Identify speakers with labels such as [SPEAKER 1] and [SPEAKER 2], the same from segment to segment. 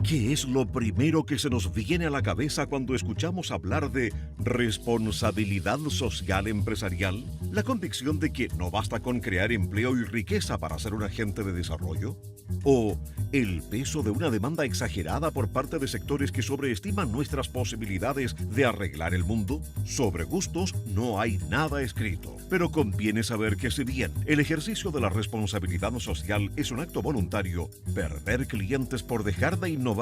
[SPEAKER 1] ¿Qué es lo primero que se nos viene a la cabeza cuando escuchamos hablar de responsabilidad social empresarial? ¿La convicción de que no basta con crear empleo y riqueza para ser un agente de desarrollo? ¿O el peso de una demanda exagerada por parte de sectores que sobreestiman nuestras posibilidades de arreglar el mundo? Sobre gustos no hay nada escrito, pero conviene saber que si bien el ejercicio de la responsabilidad social es un acto voluntario, perder clientes por dejar de innovar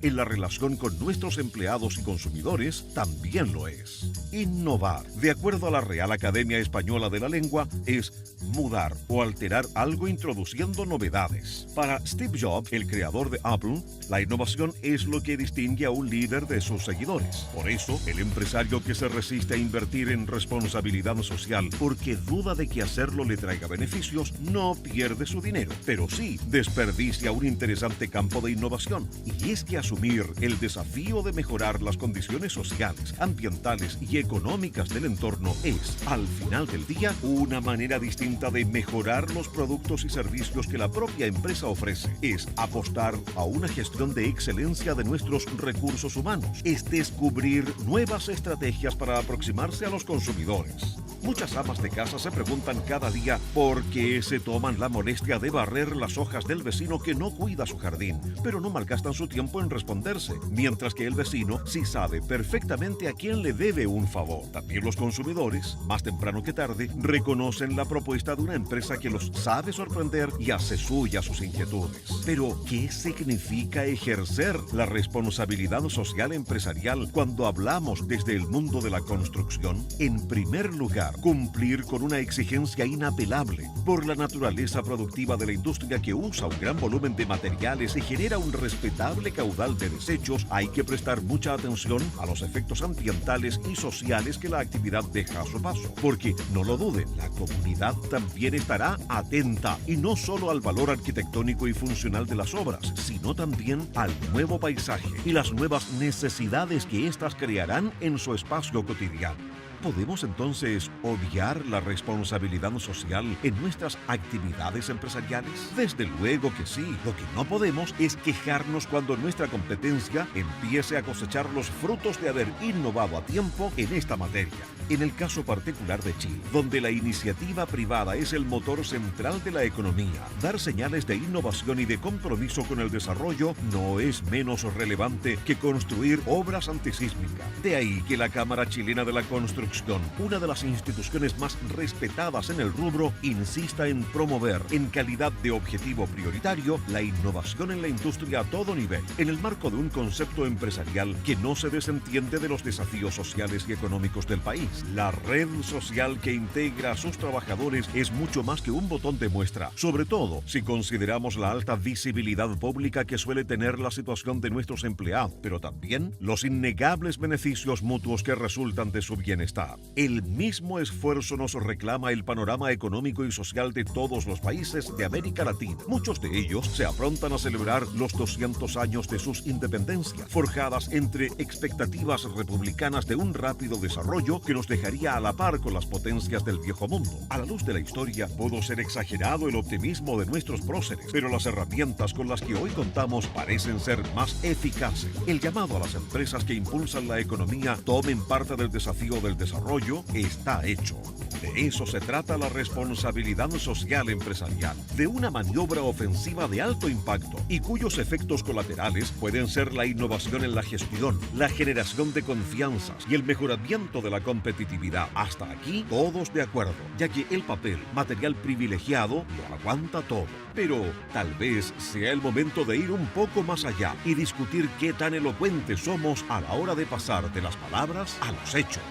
[SPEAKER 1] en la relación con nuestros empleados y consumidores también lo es. Innovar, de acuerdo a la Real Academia Española de la Lengua, es mudar o alterar algo introduciendo novedades. Para Steve Jobs, el creador de Apple, la innovación es lo que distingue a un líder de sus seguidores. Por eso, el empresario que se resiste a invertir en responsabilidad social porque duda de que hacerlo le traiga beneficios, no pierde su dinero, pero sí desperdicia un interesante campo de innovación. Y es que asumir el desafío de mejorar las condiciones sociales, ambientales y económicas del entorno es, al final del día, una manera distinta de mejorar los productos y servicios que la propia empresa ofrece. Es apostar a una gestión de excelencia de nuestros recursos humanos. Es descubrir nuevas estrategias para aproximarse a los consumidores. Muchas amas de casa se preguntan cada día por qué se toman la molestia de barrer las hojas del vecino que no cuida su jardín, pero no malgastan su tiempo en responderse, mientras que el vecino sí sabe perfectamente a quién le debe un favor. También los consumidores, más temprano que tarde, reconocen la propuesta de una empresa que los sabe sorprender y hace suya sus inquietudes. Pero, ¿qué significa ejercer la responsabilidad social empresarial cuando hablamos desde el mundo de la construcción? En primer lugar, cumplir con una exigencia inapelable. Por la naturaleza productiva de la industria que usa un gran volumen de materiales y genera un respetable caudal de desechos, hay que prestar mucha atención a los efectos ambientales y sociales que la actividad deja a su paso. Porque, no lo duden, la comunidad también estará atenta, y no solo al valor arquitectónico y funcional de las obras, sino también al nuevo paisaje y las nuevas necesidades que éstas crearán en su espacio cotidiano. ¿Podemos entonces obviar la responsabilidad social en nuestras actividades empresariales? Desde luego que sí. Lo que no podemos es quejarnos cuando nuestra competencia empiece a cosechar los frutos de haber innovado a tiempo en esta materia. En el caso particular de Chile, donde la iniciativa privada es el motor central de la economía, dar señales de innovación y de compromiso con el desarrollo no es menos relevante que construir obras antisísmicas. De ahí que la Cámara Chilena de la Construcción, una de las instituciones más respetadas en el rubro, insista en promover, en calidad de objetivo prioritario, la innovación en la industria a todo nivel, en el marco de un concepto empresarial que no se desentiende de los desafíos sociales y económicos del país. La red social que integra a sus trabajadores es mucho más que un botón de muestra, sobre todo si consideramos la alta visibilidad pública que suele tener la situación de nuestros empleados, pero también los innegables beneficios mutuos que resultan de su bienestar. El mismo esfuerzo nos reclama el panorama económico y social de todos los países de América Latina. Muchos de ellos se aprontan a celebrar los 200 años de sus independencias, forjadas entre expectativas republicanas de un rápido desarrollo que nos dejaría a la par con las potencias del viejo mundo. A la luz de la historia, pudo ser exagerado el optimismo de nuestros próceres, pero las herramientas con las que hoy contamos parecen ser más eficaces. El llamado a las empresas que impulsan la economía tomen parte del desafío del desarrollo está hecho. De eso se trata la responsabilidad social empresarial, de una maniobra ofensiva de alto impacto y cuyos efectos colaterales pueden ser la innovación en la gestión, la generación de confianzas y el mejoramiento de la competitividad. Hasta aquí todos de acuerdo, ya que el papel, material privilegiado, lo aguanta todo. Pero tal vez sea el momento de ir un poco más allá y discutir qué tan elocuentes somos a la hora de pasar de las palabras a los hechos.